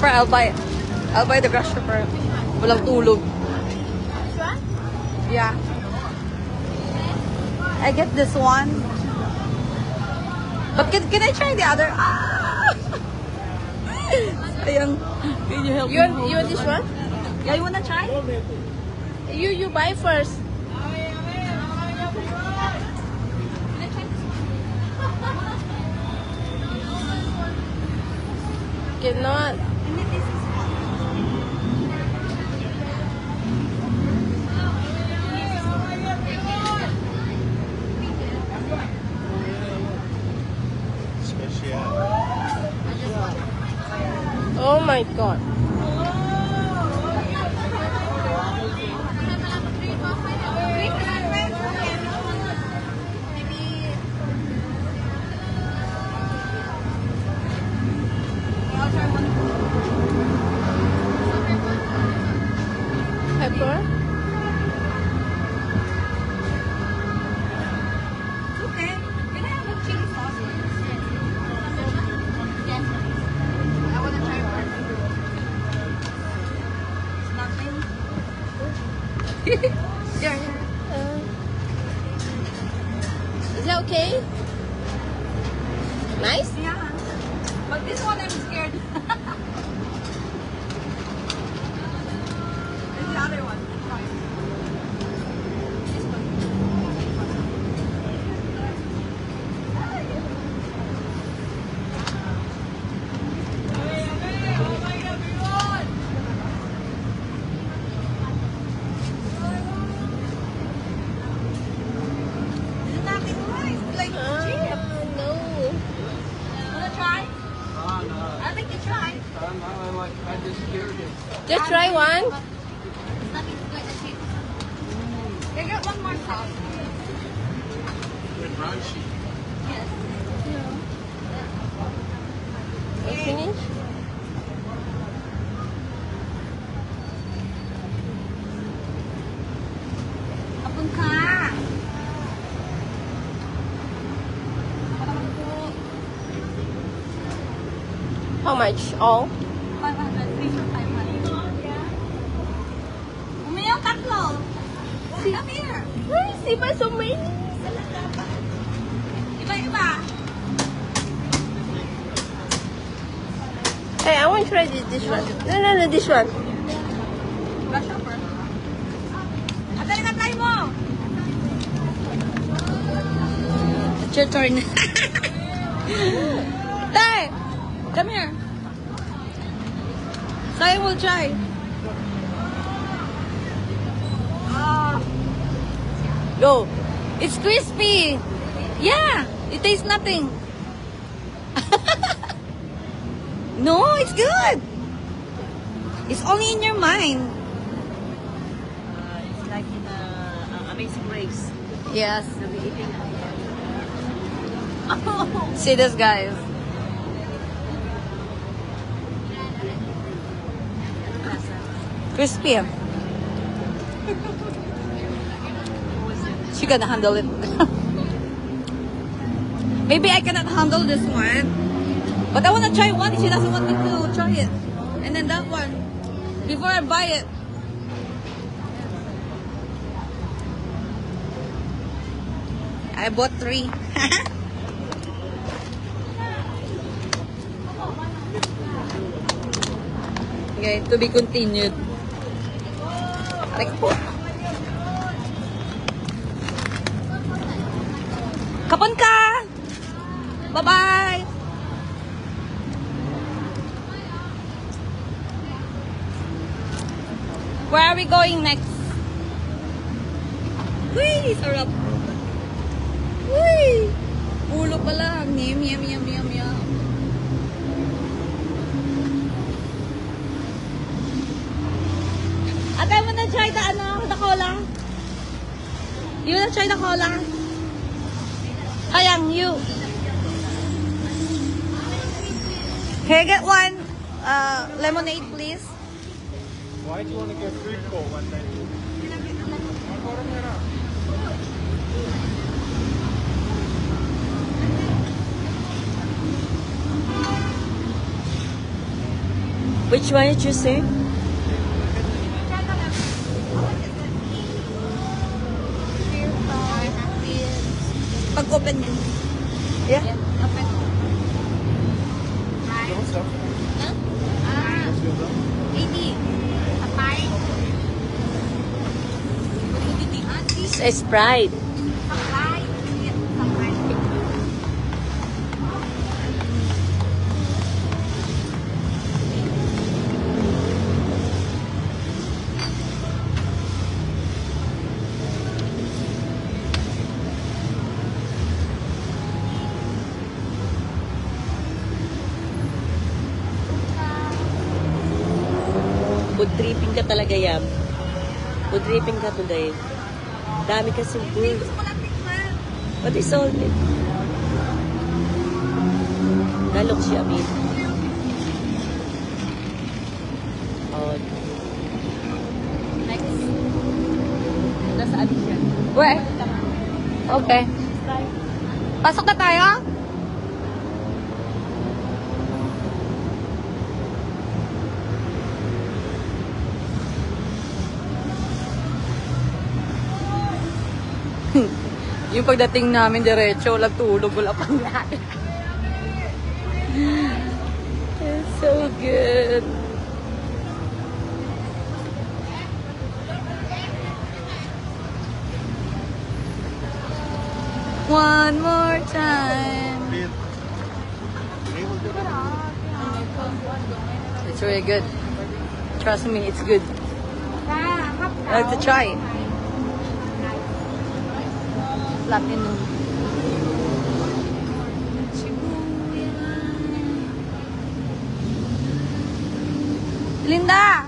grasshopper, I'll buy the grasshopper. Walang tulog. Yeah. I get this one. But can I try the other? Sayang. Can you help me? You want this one? Yeah, you wanna try? You buy first. Cannot. Oh my god. Pepper? Okay. Can I have a chili sauce? Yes. I wanna try one. It's nothing. There. Is that okay? Nice? Yeah. But this one I'm scared. There's the other one. Try. This one. There's nothing right. Like cheap. No. Wanna try? I think you try. I just scared it. Just try one. It's nothing like a cheap. Here, get one more sauce. Crunchy. Yes. You finish? Kapun ka. How much? All? 500, 3 for 500. Umiyak tatlo. Come here. Nice, diba? So many. Iba-iba. Hey, I want to try this one. No, this one. Grasshopper. At talaga try mo. It's your turn. Tay! Come here. Sai will try. Go. It's crispy. Yeah. It tastes nothing. No, it's good. It's only in your mind. It's like in Amazing Race. Yes. They'll be eating. See this, guys. Crispy. She gonna handle it. Maybe I cannot handle this one. But I wanna try one. She doesn't want me to try it. And then that one. Before I buy it. I bought 3. Okay, to be continued. Aray ko po. Kapon ka! Bye-bye! Where are we going next? Uy, sarap. Uy! Ulo pa lang. Yum, yum, yum, yum, yum. Ate, I wanna try the cola. You wanna try the cola? Ayang, you. Can I get one lemonade, please? Why do you want to get fruit bowl one day? Which one did you say? Pag open yan. Yeah. Open. Don't stop. Ah, 80. Sapay. It's Sprite. Sapay. Sapay. Food tripping ka talaga, Yam. Food tripping ka today. Dami kasi food. Gusto ko lang tikman. What is all it? Nalok siya, Amin. Oh, Next. Nasa addiction. Where? Okay. Pasok na tayo? Yung pagdating namin diretso, walang tulog, wala pang lahat. it's so good. One more time. It's really good. Trust me, it's good. I like to try it. Platinum. Linda!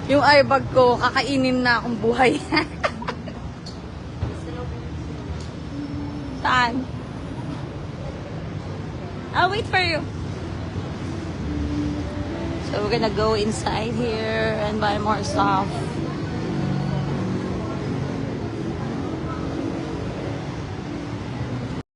Yung airbag ko, kakainin na akong buhay. Saan? I'll wait for you. So we're gonna go inside here and buy more stuff.